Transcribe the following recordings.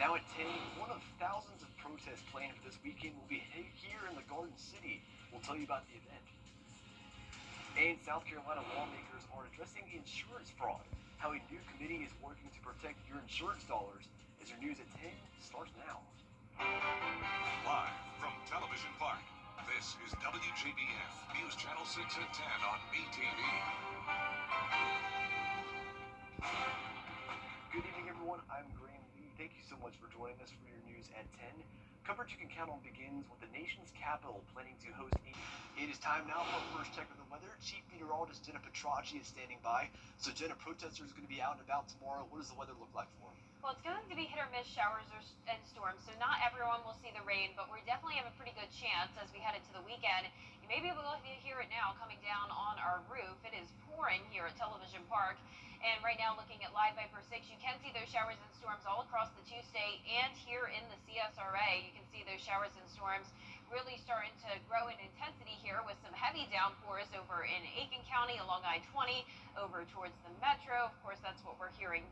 Now at 10, one of thousands of protests planned for this weekend will be here in the Garden City. We'll tell you about the event. And South Carolina lawmakers are addressing insurance fraud, how a new committee is working to protect your insurance dollars. As your news at 10 starts now. Live from Television Park, this is WJBF News Channel 6 at 10 on BTV. Good evening, everyone. I'm Graham Lee. Thank you so much for joining us for your news at 10. Coverage you can count on begins with the nation's capital planning to host a... It is time now for our first check of the weather. Chief Meteorologist Jenna Petracci is standing by. So, Jenna, protesters are going to be out and about tomorrow. What does the weather look like for them? Well, it's going to be hit or miss showers and storms, so not everyone will see the rain, but we definitely have a pretty good chance as we head into the weekend. You may be able to hear it now coming down on our roof. It is pouring here at Television Park, and right now looking at Live Viper 6, you can see those showers and storms all across the two-state and here in the CSRA. You can see those showers and storms really starting to grow in intensity here with some heavy downpours over in Aiken County along I-20 over towards the metro. Of course, that's what we're hearing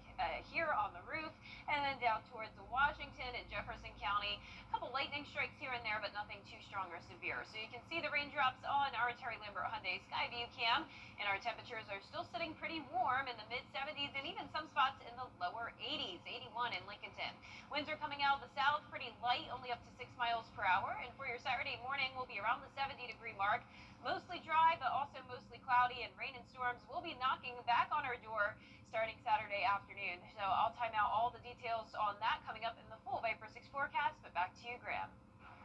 here on the roof, and then down towards Washington and Jefferson County. A couple lightning strikes here and there, but nothing too strong or severe. So you can see the raindrops on our Terry Lambert Hyundai Skyview cam, and our temperatures are still sitting pretty warm in the mid-70s and even some spots in the lower 80s, 81 in Lincolnton. Winds are coming out of the south, pretty light, only up to 6 miles per hour, and for your Saturday morning will be around the 70-degree mark. Mostly dry, but also mostly cloudy, and rain and storms will be knocking back on our door starting Saturday afternoon. So I'll time out all the details on that coming up in the full Viper 6 forecast, but back to you, Graham.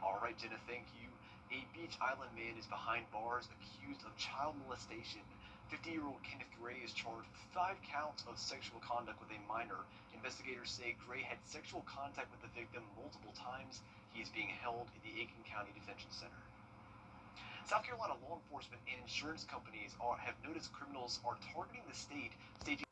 All right, Jenna, thank you. A Beach Island man is behind bars accused of child molestation. 50-year-old Kenneth Gray is charged with 5 counts of sexual conduct with a minor. Investigators say Gray had sexual contact with the victim multiple times. He is being held in the Aiken County Detention Center. South Carolina law enforcement and insurance companies have noticed criminals are targeting the state, staging.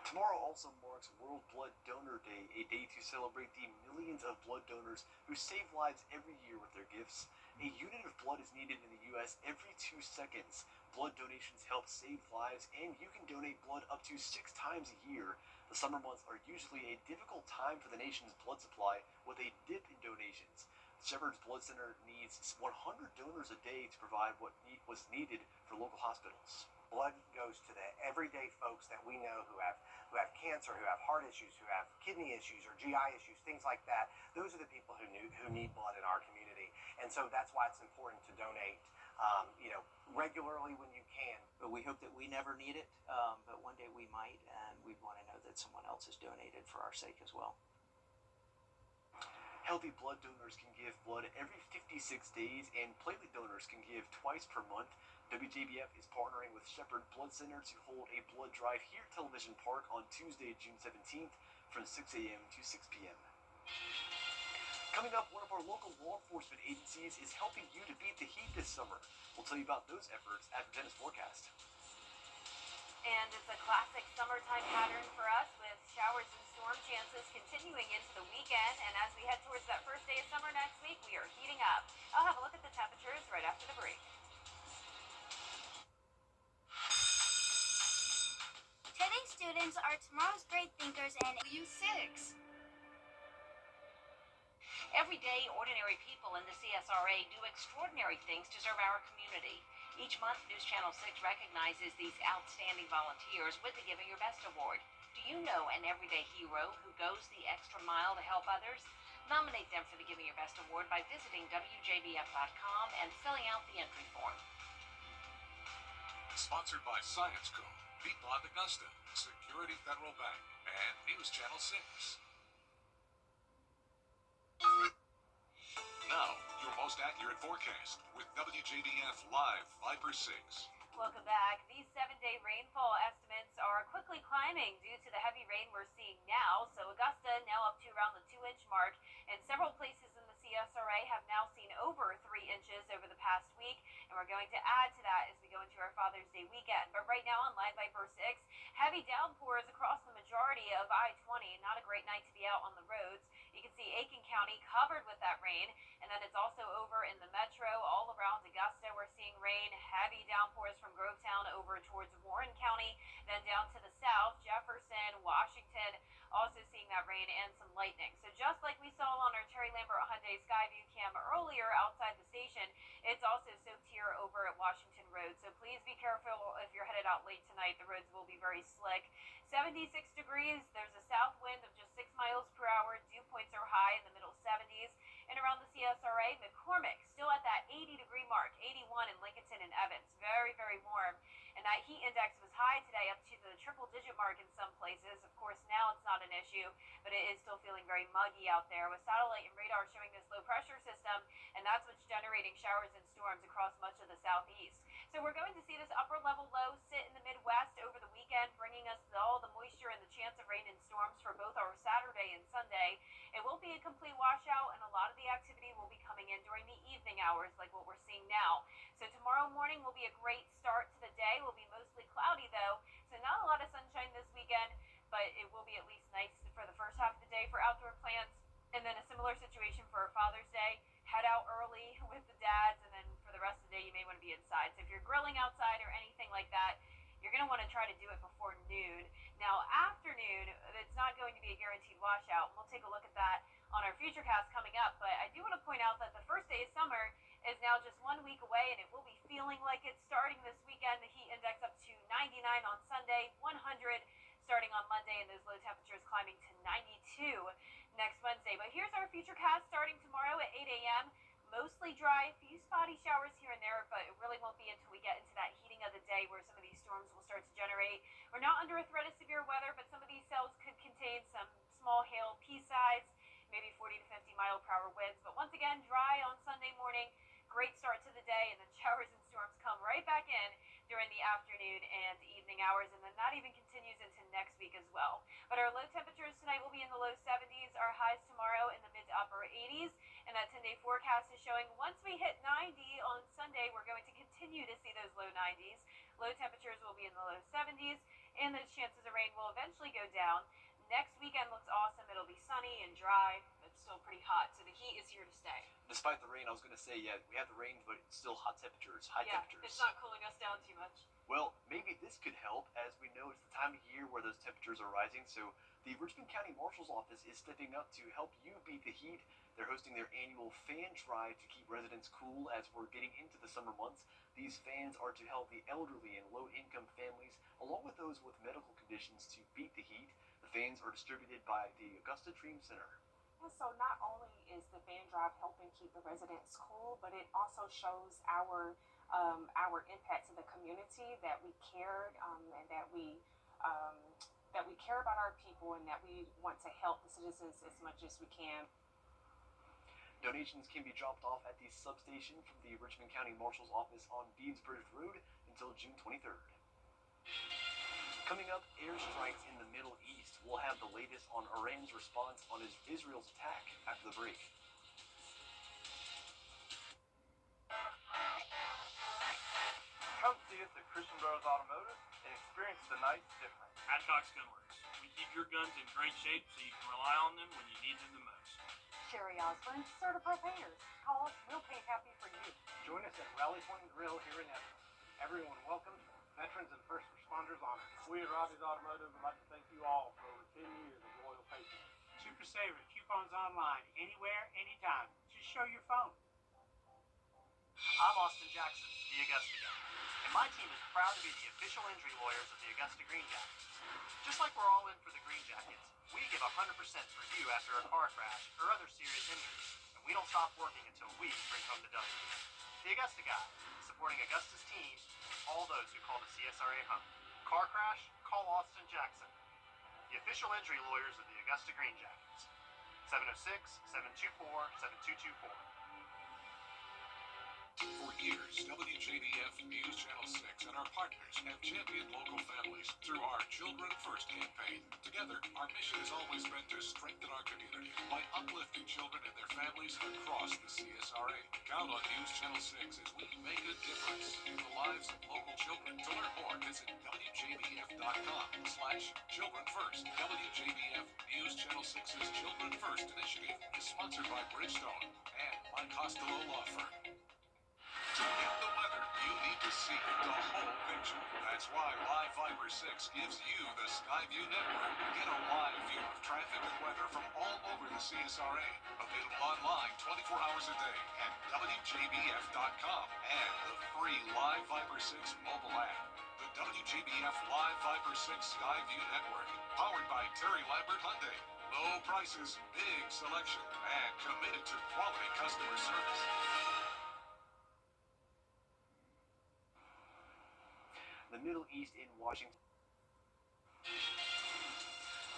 Tomorrow also marks World Blood Donor Day, a day to celebrate the millions of blood donors who save lives every year with their gifts. A unit of blood is needed in the U.S. every 2 seconds. Blood donations help save lives, and you can donate blood up to 6 times a year. The summer months are usually a difficult time for the nation's blood supply, with a dip in donations. Shepherd's Blood Center needs 100 donors a day to provide what was needed for local hospitals. Blood goes to the everyday folks that we know who have cancer, who have heart issues, who have kidney issues or GI issues, things like that. Those are the people who need blood in our community. And so that's why it's important to donate regularly when you can. But we hope that we never need it, but one day we might, and we want to know that someone else has donated for our sake as well. Healthy blood donors can give blood every 56 days, and platelet donors can give twice per month. WJBF is partnering with Shepherd Blood Center to hold a blood drive here at Television Park on Tuesday, June 17th from 6 a.m. to 6 p.m. Coming up, one of our local law enforcement agencies is helping you to beat the heat this summer. We'll tell you about those efforts after Jenna's forecast. And it's a classic summertime pattern for us, with showers and storm chances continuing into the weekend. And as we head towards that first day of summer next week, we are heating up. I'll have a look at the temperatures right after the break. Today's students are tomorrow's great thinkers and W6. Every day, ordinary people in the CSRA do extraordinary things to serve our community. Each month, News Channel 6 recognizes these outstanding volunteers with the Giving Your Best Award. Do you know an everyday hero who goes the extra mile to help others? Nominate them for the Giving Your Best Award by visiting WJBF.com and filling out the entry form. Sponsored by Science Co., Piedmont Augusta, Security Federal Bank, and News Channel 6. Now, your most accurate forecast with WJBF Live Viper 6. Welcome back. These 7-day rainfall estimates are quickly climbing due to the heavy rain we're seeing now. So Augusta now up to around the 2-inch mark, and several places in the CSRA have now seen over 3 inches over the past week, and we're going to add to that as we go into our Father's Day weekend. But right now on Live Viper 6, heavy downpours across the majority of I-20. Not a great night to be out on the roads. You can see Aiken County covered with that rain, and then it's also over in the metro, all around Augusta. We're seeing rain, heavy downpours from Grovetown over towards Warren County, then down to the south, Jefferson, Washington, also seeing that that rain and some lightning. So just like we saw on our Terry Lambert Hyundai Skyview cam earlier outside the station, it's also soaked here over at Washington Road. So please be careful if you're headed out late tonight. The roads will be very slick. 76 degrees. There's a south wind of just 6 miles per hour. Dew points are high in the middle 70s. And around the CSRA, McCormick still at that 80-degree mark, 81 in Lincolnton and Evans. Very, very warm. And that heat index was high today, up to the triple-digit mark in some places. Of course, now it's not an issue, but it is still feeling very muggy out there with satellite and radar showing this low-pressure system, and that's what's generating showers and storms across much of the southeast. So we're going to see this upper-level low sit in the Midwest over the weekend, bringing us all the moisture and the chance of rain and storms for both our Saturday and Sunday. It will be a complete washout, and a lot of the activity will be coming in during the evening hours, like what we're seeing now. So tomorrow morning will be a great start to the day. Will be mostly cloudy, though, so not a lot of sunshine this weekend, but it will be at least nice for the first half of the day for outdoor plants. And then a similar situation for our Father's Day. Head out early with the dads, and then for the rest of the day, you may want to be inside. So if you're grilling outside or anything like that, you're going to want to try to do it before noon. Now, afternoon, it's not going to be a guaranteed washout. We'll take a look at that on our Futurecast coming up, but I do want to point out that the first day of summer is now just 1 week away, and it will be feeling like it's starting this weekend. The heat index up to 99 on Sunday, 100 starting on Monday, and those low temperatures climbing to 92 next Wednesday. But here's our Futurecast starting tomorrow at 8 a.m. Mostly dry, a few spotty showers here and there, but it really won't be until we get into that heating of the day where some of these storms will start to generate. We're not under a threat of severe weather, but some of these cells could contain some small hail pea-size, maybe 40 to 50 mile per hour winds. But once again, dry on Sunday morning. Great start to the day, and then showers and storms come right back in during the afternoon and evening hours, and then that even continues into next week as well. But our low temperatures tonight will be in the low 70s, our highs tomorrow in the mid to upper 80s, and that 10-day forecast is showing once we hit 90 on Sunday, we're going to continue to see those low 90s. Low temperatures will be in the low 70s, and those chances of rain will eventually go down. Next weekend looks awesome. It'll be sunny and dry. It's still pretty hot, so the heat is here to stay. Despite the rain, I was going to say, yeah, we have the rain, but it's still hot temperatures, high temperatures. It's not cooling us down too much. Well, maybe this could help, as we know it's the time of year where those temperatures are rising. So the Richmond County Marshal's Office is stepping up to help you beat the heat. They're hosting their annual fan drive to keep residents cool as we're getting into the summer months. These fans are to help the elderly and low-income families, along with those with medical conditions, to beat the heat. The fans are distributed by the Augusta Dream Center. And so not only is the fan drive helping keep the residents cool, but it also shows our impact to the community, that we care, and that we care about our people, and that we want to help the citizens as much as we can. Donations can be dropped off at the substation from the Richmond County Marshal's Office on Beadsbridge Road until June 23rd. Coming up, airstrikes in the Middle East. We'll have the latest on Iran's response on Israel's attack after the break. Come see us at Christian Brothers Automotive and experience the nice difference. Adcox Gunworks. We keep your guns in great shape so you can rely on them when you need them the most. Sherry Osborne, certified painters. Call us, we'll paint happy for you. Join us at Rally Point Grill here in Evans. Everyone welcome. Veterans and first responders honored. We at Robbie's Automotive would like to thank you all for over 10 years of loyal patience. Super Saver. Coupons online. Anywhere, anytime. Just show your phone. I'm Austin Jackson, the Augusta guy, and my team is proud to be the official injury lawyers of the Augusta Green Jackets. Just like we're all in for the Green Jackets, we give 100% for you after a car crash or other serious injuries, and we don't stop working until we bring home the W. The Augusta guy, supporting Augusta's team, all those who call the CSRA home. Car crash? Call Austin Jackson, the official injury lawyers of the Augusta Green Jackets. 706-724-7224. For years, WJBF News Channel 6 and our partners have championed local families through our Children First campaign. Together, our mission has always been to strengthen our community by uplifting children and their families across the CSRA. Count on News Channel 6 as we make a difference in the lives of local children. To learn more, visit WJBF.com/Children First. WJBF News Channel 6's Children First initiative is sponsored by Bridgestone and my Costello Law Firm. To get the weather, you need to to see the whole picture. That's why Live Fiber 6 gives you the Skyview network. Get a live view of traffic and weather from all over the CSRA. Available online 24 hours a day at WJBF.com and the free Live Fiber 6 mobile app. The WJBF Live Fiber 6 Skyview network, powered by Terry Lambert Hyundai. Low prices, big selection, and committed to quality customer service. The Middle East in Washington.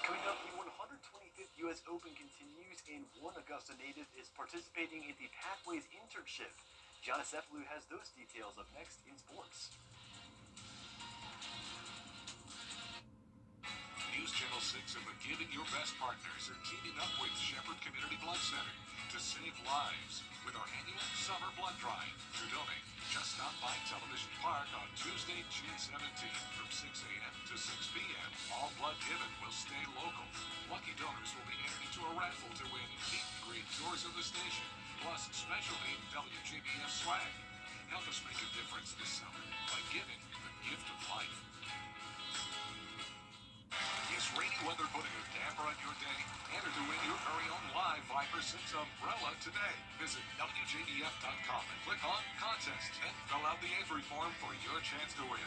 Coming up, the 125th U.S. Open continues, and one Augusta native is participating in the Pathways internship. Giannis Epelou has those details up next in sports. News Channel 6 and the Giving Your Best partners are teaming up with Shepherd Community Blood Center to save lives with our annual Summer Blood Drive. To donate, just stop by Television Park on Tuesday, June 17th from 6 a.m. to 6 p.m. All blood given will stay local. Lucky donors will be entered into a raffle to win meet and greet tours of the station, plus special named WJBF swag. Help us make a difference this summer by giving the gift of life. Is rainy weather putting a damper on your day? Enter to win your very own Live Viper 6 umbrella today. Visit WJBF.com and click on Contest and fill out the entry form for your chance to win.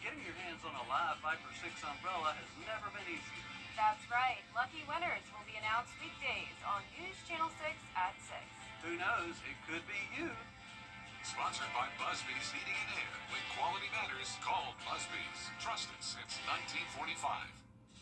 Getting your hands on a Live Viper 6 umbrella has never been easier. That's right. Lucky winners will be announced weekdays on News Channel 6 at 6. Who knows? It could be you. Sponsored by Busby's Heating and Air. When quality matters, call Busby's. Trusted since 1945.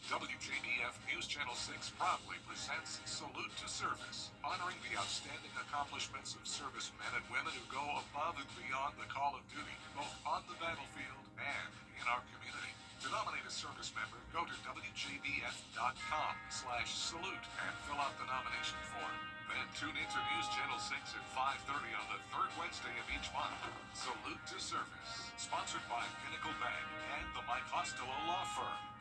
WJBF News Channel 6 proudly presents Salute to Service, honoring the outstanding accomplishments of servicemen and women who go above and beyond the call of duty, both on the battlefield and in our community. To nominate a service member, go to WJBF.com/salute and fill out the nomination form. Then tune into News Channel 6 at 5:30 on the third Wednesday of each month. Salute to Service, sponsored by Pinnacle Bank and the Mike Costello Law Firm.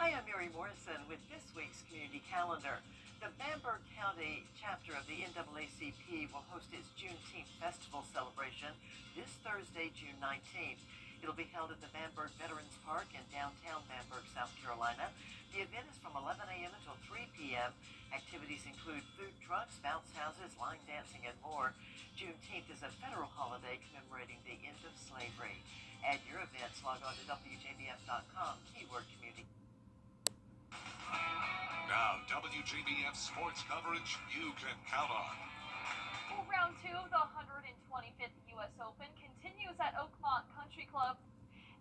Hi, I'm Mary Morrison with this week's Community Calendar. The Bamberg County chapter of the NAACP will host its Juneteenth Festival celebration this Thursday, June 19th. It'll be held at the Bamberg Veterans Park in downtown Bamberg, South Carolina. The event is from 11 a.m. until 3 p.m. Activities include food trucks, bounce houses, line dancing, and more. Juneteenth is a federal holiday commemorating the end of slavery. Add your events, log on to WJBF.com, keyword community. Now, WJBF sports coverage you can count on. Well, round 2 of the 125th U.S. Open continues at Oakmont Country Club.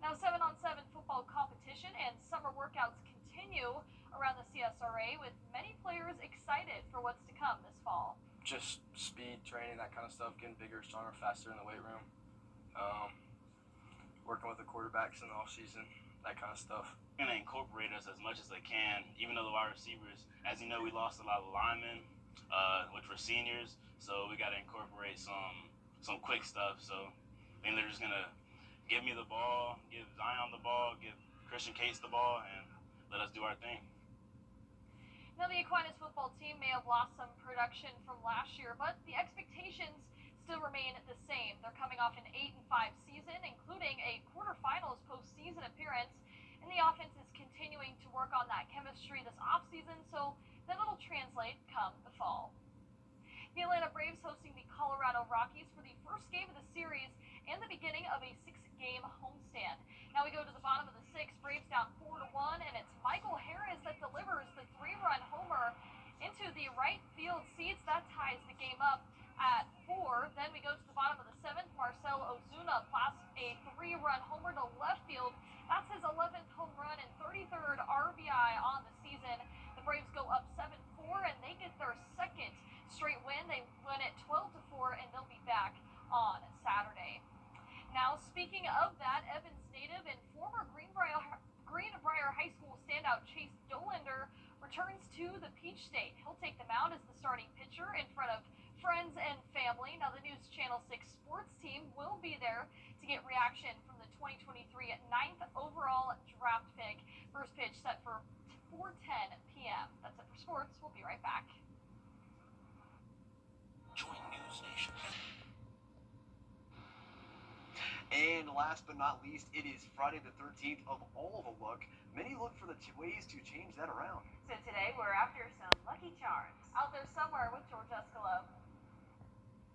Now, 7-on-7 football competition and summer workouts continue around the CSRA, with many players excited for what's to come this fall. Just speed training, that kind of stuff, getting bigger, stronger, faster in the weight room. Working with the quarterbacks in the off-season, that kind of stuff. Going to incorporate us as much as they can, even though the wide receivers, as you know, we lost a lot of linemen, which were seniors, so we got to incorporate some quick stuff. So I think they're just going to give me the ball, give Zion the ball, give Christian Cates the ball, and let us do our thing. Now, the Aquinas football team may have lost some production from last year, but the expectations still remain the same. They're coming off an 8-5 season, including a quarterfinals postseason appearance, and the offense is continuing to work on that chemistry this offseason, so that it'll translate come the fall. The Atlanta Braves hosting the Colorado Rockies for the first game of the series and the beginning of a 6-game homestand. Now we go to the bottom of the 6th, Braves down 4-1, and it's Michael Harris that delivers the 3-run homer into the right field seats. That ties the game up at 4. Then we go to the bottom of the 7th, Marcell Ozuna blasts a 3-run homer to left field. That's his 11th home run and 33rd RBI on the season. The Braves go up 7-4, and they get their second straight win. They win it 12-4, and they'll be back on Saturday. Now, speaking of that, Evans native and former Greenbrier High School standout Chase Dolander returns to the Peach State. He'll take the mound as the starting pitcher in front of friends and family. Now, the News Channel 6 sports team will be there to get reaction from the 2023 9th overall draft pick. First pitch set for 4:10 p.m. That's it for sports. We'll be right back. Join News Nation. And last but not least, it is Friday the 13th of all the luck. Many look for the ways to change that around. So today we're after some lucky charms. Out there somewhere with George Escalo.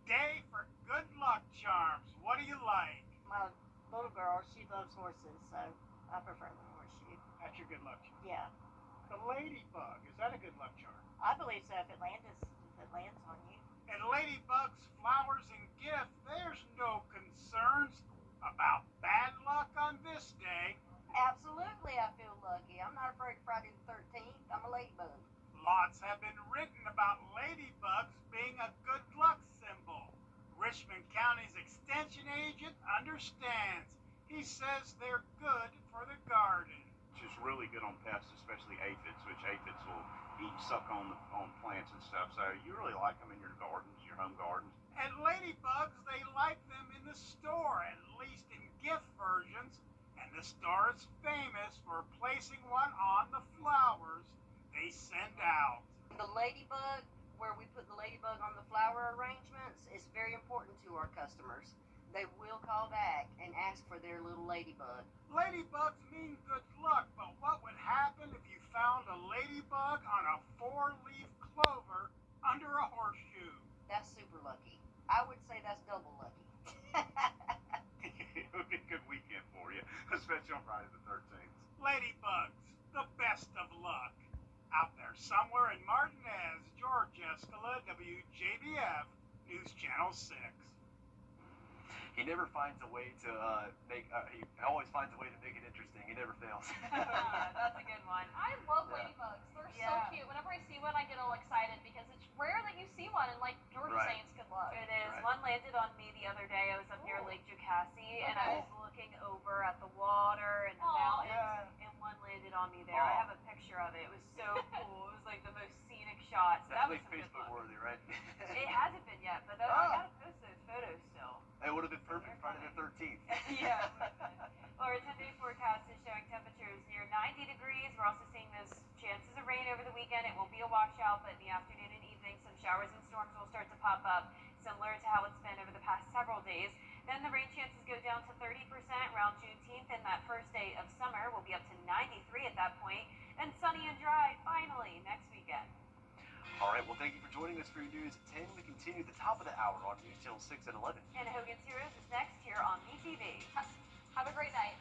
Day for good luck charms. What do you like? My little girl, she loves horses, so I prefer the horseshoe. That's your good luck charm. Yeah, The ladybug, is that a good luck charm? I believe so if it lands on you. And ladybugs, flowers, and gifts, there's no concerns about bad luck on this day. Absolutely, I feel lucky. I'm not afraid of Friday the 13th. I'm a ladybug. Lots have been written about ladybugs being a good luck symbol. Richmond County's extension agent understands. He says they're good for the garden. Which is really good on pests, especially aphids, which aphids will suck on plants and stuff. So you really like them in your gardens, your home gardens. And ladybugs, they like them in the store, at least in gift versions. And the store is famous for placing one on the flowers they send out. The ladybug, where we put the ladybug on the flower arrangements, is very important to our customers. They will call back and ask for their little ladybug. Ladybugs mean good luck, but what would happen if you found a ladybug on a 4-leaf clover under a horseshoe? That's super lucky. I would say that's double lucky. It would be a good weekend for you, especially on Friday the 13th. Ladybugs, the best of luck. Out there somewhere in Martinez, George Escala, WJBF, News Channel 6. He never finds a way to he always finds a way to make it interesting. He never fails. That's a good one. I love ladybugs. They're so cute. Whenever I see one, I get all excited because it's rare that you see one, and like George was saying, it's good luck. It is. Right. One landed on me the other day. I was up near Lake Jocassee, and I was looking over at the water and the mountains, and one landed on me there. I have a picture of it. It was so cool. It was like the most scenic shot. So that was some good Facebook luck. worthy, right? It hasn't been yet, but I gotta post those photos still. It would have been perfect Friday the 13th. Yeah. Well, our 10-day forecast is showing temperatures near 90 degrees. We're also seeing those chances of rain over the weekend. It will be a washout, but in the afternoon and evening, some showers and storms will start to pop up, similar to how it's been over the past several days. Then the rain chances go down to 30% around Juneteenth, and that first day of summer will be up to 93 at that point, and sunny and dry finally next weekend. All right, well, thank you for joining us for your news at 10. We continue at the top of the hour on News Channel 6 at 11. And Hogan's Heroes is next here on BTV. Have a great night.